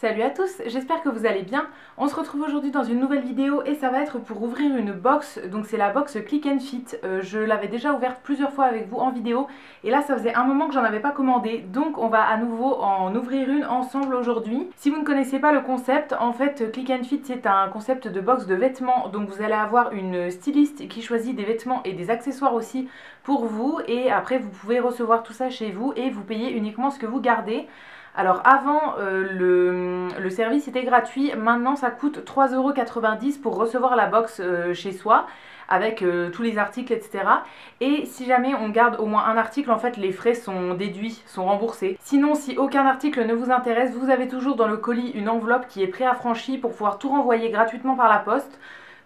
Salut à tous, j'espère que vous allez bien. On se retrouve aujourd'hui dans une nouvelle vidéo et ça va être pour ouvrir une box. Donc c'est la box Click and Fit. Je l'avais déjà ouverte plusieurs fois avec vous en vidéo et là ça faisait un moment que j'en avais pas commandé. Donc on va à nouveau en ouvrir une ensemble aujourd'hui. Si vous ne connaissez pas le concept, en fait Click and Fit c'est un concept de box de vêtements. Donc vous allez avoir une styliste qui choisit des vêtements et des accessoires aussi pour vous. Et après vous pouvez recevoir tout ça chez vous et vous payez uniquement ce que vous gardez. Alors avant le service était gratuit, maintenant ça coûte 3,90 € pour recevoir la box chez soi avec tous les articles etc. Et si jamais on garde au moins un article, en fait les frais sont déduits, sont remboursés. Sinon si aucun article ne vous intéresse, vous avez toujours dans le colis une enveloppe qui est préaffranchie pour pouvoir tout renvoyer gratuitement par la poste.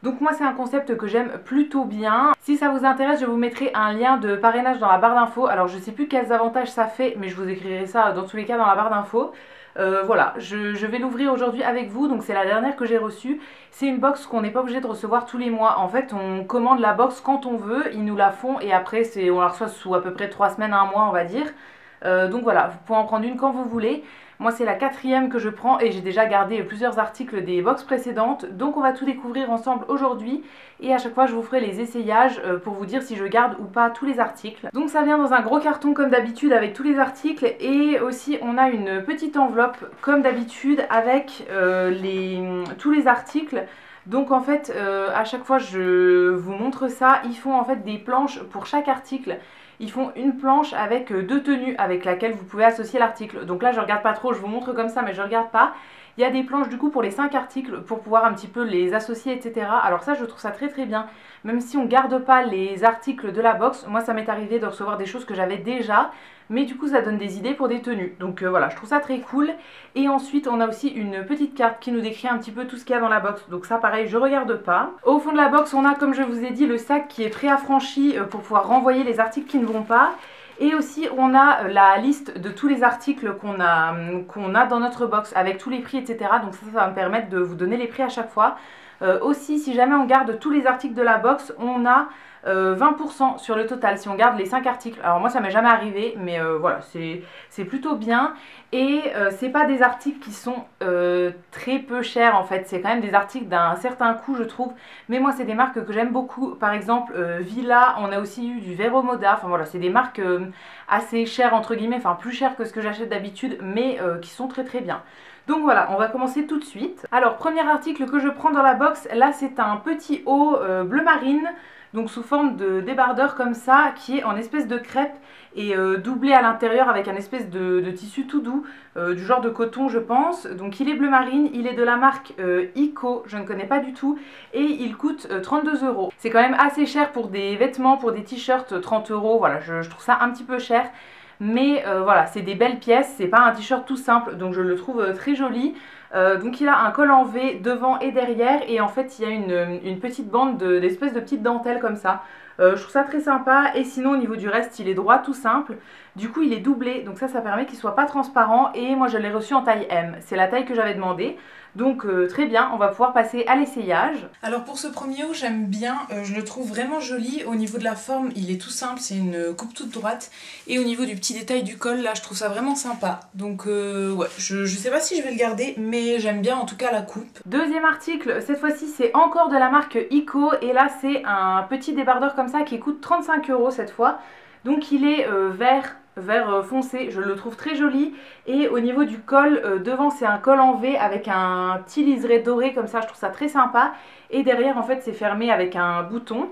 Donc moi c'est un concept que j'aime plutôt bien. Si ça vous intéresse, je vous mettrai un lien de parrainage dans la barre d'infos. Alors je sais plus quels avantages ça fait, mais je vous écrirai ça dans tous les cas dans la barre d'infos. Voilà, je vais l'ouvrir aujourd'hui avec vous, donc c'est la dernière que j'ai reçue. C'est une box qu'on n'est pas obligé de recevoir tous les mois. En fait on commande la box quand on veut, ils nous la font et après on la reçoit sous à peu près 3 semaines à un mois on va dire. Donc voilà, vous pouvez en prendre une quand vous voulez. Moi c'est la 4e que je prends et j'ai déjà gardé plusieurs articles des box précédentes. Donc on va tout découvrir ensemble aujourd'hui et à chaque fois je vous ferai les essayages pour vous dire si je garde ou pas tous les articles. Donc ça vient dans un gros carton comme d'habitude avec tous les articles et aussi on a une petite enveloppe comme d'habitude avec tous les articles. Donc en fait à chaque fois je vous montre ça, ils font en fait des planches pour chaque article. Ils font une planche avec deux tenues avec laquelle vous pouvez associer l'article. Donc là je regarde pas trop, je vous montre comme ça mais je regarde pas. Il y a des planches du coup pour les 5 articles pour pouvoir un petit peu les associer etc. Alors ça je trouve ça très bien. Même si on garde pas les articles de la box, moi ça m'est arrivé de recevoir des choses que j'avais déjà. Mais du coup ça donne des idées pour des tenues. Donc voilà, je trouve ça très cool. Et ensuite on a aussi une petite carte qui nous décrit un petit peu tout ce qu'il y a dans la box. Donc ça pareil, je regarde pas. Au fond de la box on a, comme je vous ai dit, le sac qui est préaffranchi pour pouvoir renvoyer les articles qui ne vont pas. Et aussi on a la liste de tous les articles qu'on a dans notre box avec tous les prix etc. Donc ça va me permettre de vous donner les prix à chaque fois. Aussi si jamais on garde tous les articles de la box, on a 20% sur le total si on garde les 5 articles. Alors moi ça m'est jamais arrivé mais voilà c'est plutôt bien. Et c'est pas des articles qui sont très peu chers en fait, c'est quand même des articles d'un certain coût je trouve. Mais moi c'est des marques que j'aime beaucoup, par exemple Villa, on a aussi eu du Vero Moda. Enfin voilà, c'est des marques assez chères entre guillemets, enfin plus chères que ce que j'achète d'habitude mais qui sont très bien. Donc voilà, on va commencer tout de suite. Alors premier article que je prends dans la box, là c'est un petit haut bleu marine. Donc sous forme de débardeur comme ça, qui est en espèce de crêpe et doublé à l'intérieur avec un espèce de tissu tout doux, du genre de coton je pense. Donc il est bleu marine, il est de la marque Ico, je ne connais pas du tout, et il coûte 32 €. C'est quand même assez cher pour des vêtements, pour des t-shirts, 30 €, voilà, je trouve ça un petit peu cher. Mais voilà, c'est des belles pièces, c'est pas un t-shirt tout simple, donc je le trouve très joli. Donc il a un col en V devant et derrière et en fait il y a une petite bande d'espèce de petite dentelle comme ça. Je trouve ça très sympa et sinon au niveau du reste il est droit tout simple. Du coup il est doublé donc ça permet qu'il soit pas transparent et moi je l'ai reçu en taille M. C'est la taille que j'avais demandé. Donc très bien, on va pouvoir passer à l'essayage. Alors pour ce premier haut j'aime bien, je le trouve vraiment joli. Au niveau de la forme il est tout simple, c'est une coupe toute droite. Et au niveau du petit détail du col là je trouve ça vraiment sympa. Donc ouais, je sais pas si je vais le garder mais j'aime bien en tout cas la coupe. Deuxième article, cette fois-ci c'est encore de la marque Ico. Et là c'est un petit débardeur comme ça qui coûte 35 € cette fois. Donc il est vert foncé, je le trouve très joli. Et au niveau du col, devant c'est un col en V avec un petit liseré doré comme ça, je trouve ça très sympa. Et derrière en fait c'est fermé avec un bouton.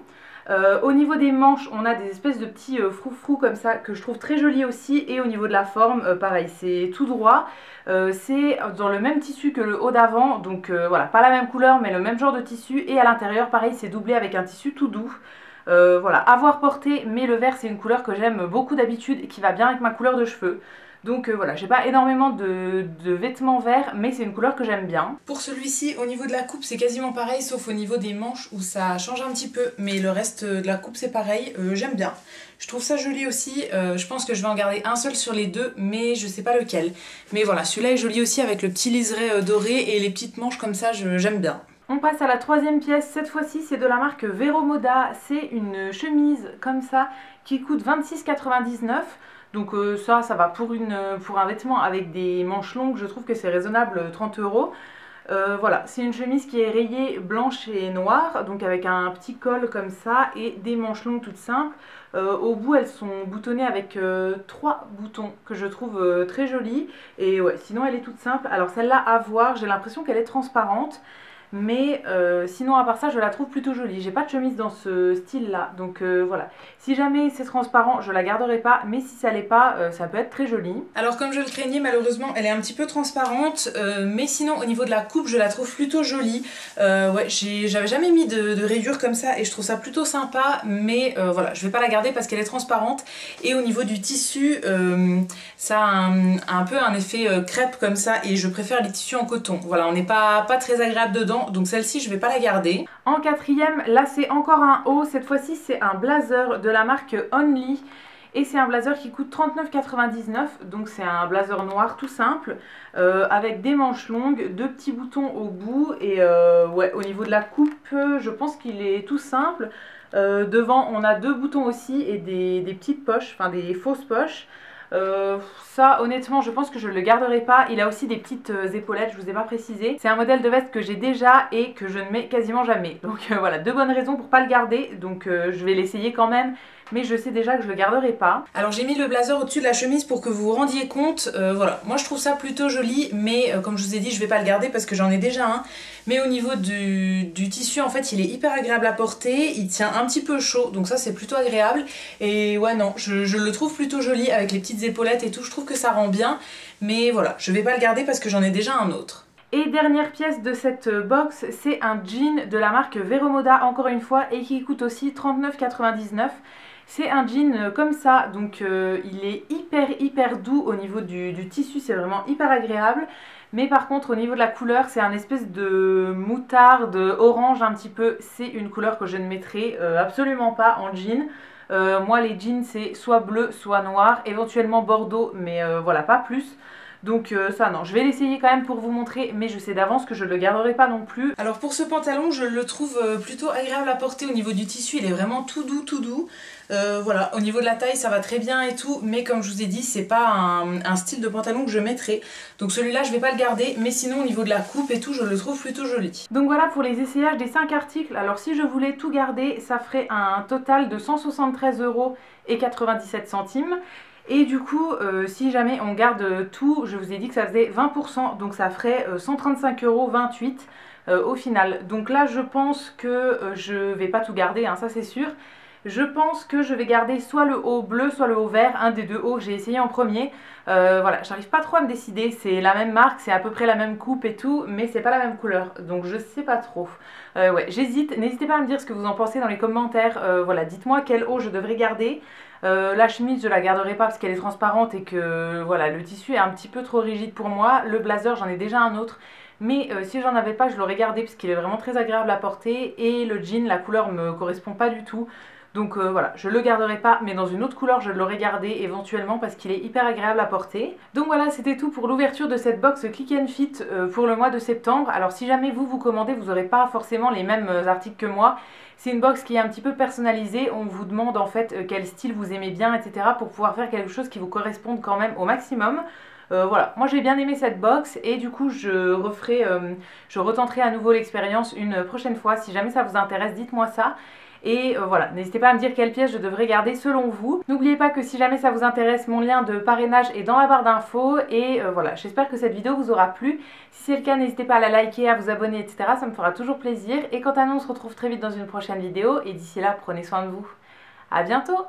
Au niveau des manches on a des espèces de petits froufrous comme ça que je trouve très joli aussi. Et au niveau de la forme pareil, c'est tout droit, c'est dans le même tissu que le haut d'avant. Donc voilà, pas la même couleur mais le même genre de tissu. Et à l'intérieur pareil c'est doublé avec un tissu tout doux. Voilà, à voir porter, mais le vert c'est une couleur que j'aime beaucoup d'habitude et qui va bien avec ma couleur de cheveux. Donc voilà, j'ai pas énormément de vêtements verts, mais c'est une couleur que j'aime bien. Pour celui-ci, au niveau de la coupe, c'est quasiment pareil, sauf au niveau des manches où ça change un petit peu. Mais le reste de la coupe, c'est pareil, j'aime bien. Je trouve ça joli aussi, je pense que je vais en garder un seul sur les deux, mais je sais pas lequel. Mais voilà, celui-là est joli aussi avec le petit liseré doré et les petites manches comme ça, j'aime bien. On passe à la troisième pièce, cette fois-ci c'est de la marque Vero Moda, c'est une chemise comme ça qui coûte 26,99 €. Donc ça va pour un vêtement avec des manches longues, je trouve que c'est raisonnable, 30 €. Voilà, c'est une chemise qui est rayée blanche et noire, donc avec un petit col comme ça et des manches longues toutes simples. Au bout, elles sont boutonnées avec 3 boutons que je trouve très jolis. Et ouais, sinon elle est toute simple. Alors celle-là, à voir, j'ai l'impression qu'elle est transparente. Mais sinon à part ça je la trouve plutôt jolie. J'ai pas de chemise dans ce style là, donc voilà. Si jamais c'est transparent je la garderai pas, mais si ça l'est pas ça peut être très joli. Alors comme je le craignais, malheureusement elle est un petit peu transparente, mais sinon au niveau de la coupe je la trouve plutôt jolie. Ouais, j'avais jamais mis de rayures comme ça et je trouve ça plutôt sympa, mais voilà, je vais pas la garder parce qu'elle est transparente. Et au niveau du tissu ça a un peu un effet crêpe comme ça, et je préfère les tissus en coton. Voilà, on n'est pas très agréable dedans, donc celle-ci je vais pas la garder. En quatrième, là c'est encore un haut, cette fois-ci c'est un blazer de la marque Only. Et c'est un blazer qui coûte 39,99 €, donc c'est un blazer noir tout simple, avec des manches longues, 2 petits boutons au bout, et ouais, au niveau de la coupe, je pense qu'il est tout simple. Devant on a 2 boutons aussi et des petites poches, enfin des fausses poches. Ça honnêtement je pense que je ne le garderai pas. Il a aussi des petites épaulettes, je vous ai pas précisé. C'est un modèle de veste que j'ai déjà et que je ne mets quasiment jamais. Donc voilà, 2 bonnes raisons pour pas le garder. Donc je vais l'essayer quand même, mais je sais déjà que je le garderai pas. Alors j'ai mis le blazer au-dessus de la chemise pour que vous vous rendiez compte. Voilà, moi je trouve ça plutôt joli, mais comme je vous ai dit je vais pas le garder parce que j'en ai déjà un. Mais au niveau du tissu en fait il est hyper agréable à porter, il tient un petit peu chaud, donc ça c'est plutôt agréable. Et ouais non, je le trouve plutôt joli avec les petites épaulettes et tout, je trouve que ça rend bien. Mais voilà, je vais pas le garder parce que j'en ai déjà un autre. Et dernière pièce de cette box, c'est un jean de la marque Vero Moda encore une fois, et qui coûte aussi 39,99 €. C'est un jean comme ça, donc il est hyper doux au niveau du tissu, c'est vraiment hyper agréable. Mais par contre au niveau de la couleur, c'est un espèce de moutarde orange un petit peu. C'est une couleur que je ne mettrai absolument pas en jean. Moi les jeans c'est soit bleu soit noir, éventuellement bordeaux, mais voilà, pas plus. Donc ça non, je vais l'essayer quand même pour vous montrer, mais je sais d'avance que je ne le garderai pas non plus. Alors pour ce pantalon, je le trouve plutôt agréable à porter au niveau du tissu, il est vraiment tout doux, tout doux. Voilà, au niveau de la taille ça va très bien et tout, mais comme je vous ai dit c'est pas un style de pantalon que je mettrai. Donc celui-là je vais pas le garder, mais sinon au niveau de la coupe et tout je le trouve plutôt joli. Donc voilà pour les essayages des 5 articles. Alors si je voulais tout garder ça ferait un total de 173,97 €. Et du coup, si jamais on garde tout, je vous ai dit que ça faisait 20%, donc ça ferait 135,28 € au final. Donc là, je pense que je vais pas tout garder, hein, ça c'est sûr. Je pense que je vais garder soit le haut bleu, soit le haut vert, un des deux hauts que j'ai essayé en premier. Voilà, j'arrive pas trop à me décider, c'est la même marque, c'est à peu près la même coupe et tout, mais c'est pas la même couleur, donc je sais pas trop. Ouais, j'hésite, n'hésitez pas à me dire ce que vous en pensez dans les commentaires. Voilà, dites-moi quel haut je devrais garder. La chemise je la garderai pas parce qu'elle est transparente et que voilà, le tissu est un petit peu trop rigide pour moi. Le blazer j'en ai déjà un autre, mais si j'en avais pas je l'aurais gardé parce qu'il est vraiment très agréable à porter. Et le jean, la couleur me correspond pas du tout. Donc voilà, je le garderai pas, mais dans une autre couleur je l'aurais gardé éventuellement parce qu'il est hyper agréable à porter. Donc voilà, c'était tout pour l'ouverture de cette box Click and Fit pour le mois de septembre. Alors si jamais vous commandez, vous n'aurez pas forcément les mêmes articles que moi. C'est une box qui est un petit peu personnalisée, on vous demande en fait quel style vous aimez bien, etc. pour pouvoir faire quelque chose qui vous corresponde quand même au maximum. Voilà, moi j'ai bien aimé cette box et du coup je retenterai à nouveau l'expérience une prochaine fois. Si jamais ça vous intéresse, dites-moi ça. Et voilà, n'hésitez pas à me dire quelle pièce je devrais garder selon vous. N'oubliez pas que si jamais ça vous intéresse, mon lien de parrainage est dans la barre d'infos. Et voilà, j'espère que cette vidéo vous aura plu. Si c'est le cas, n'hésitez pas à la liker, à vous abonner, etc. Ça me fera toujours plaisir. Et quant à nous, on se retrouve très vite dans une prochaine vidéo. Et d'ici là, prenez soin de vous. À bientôt!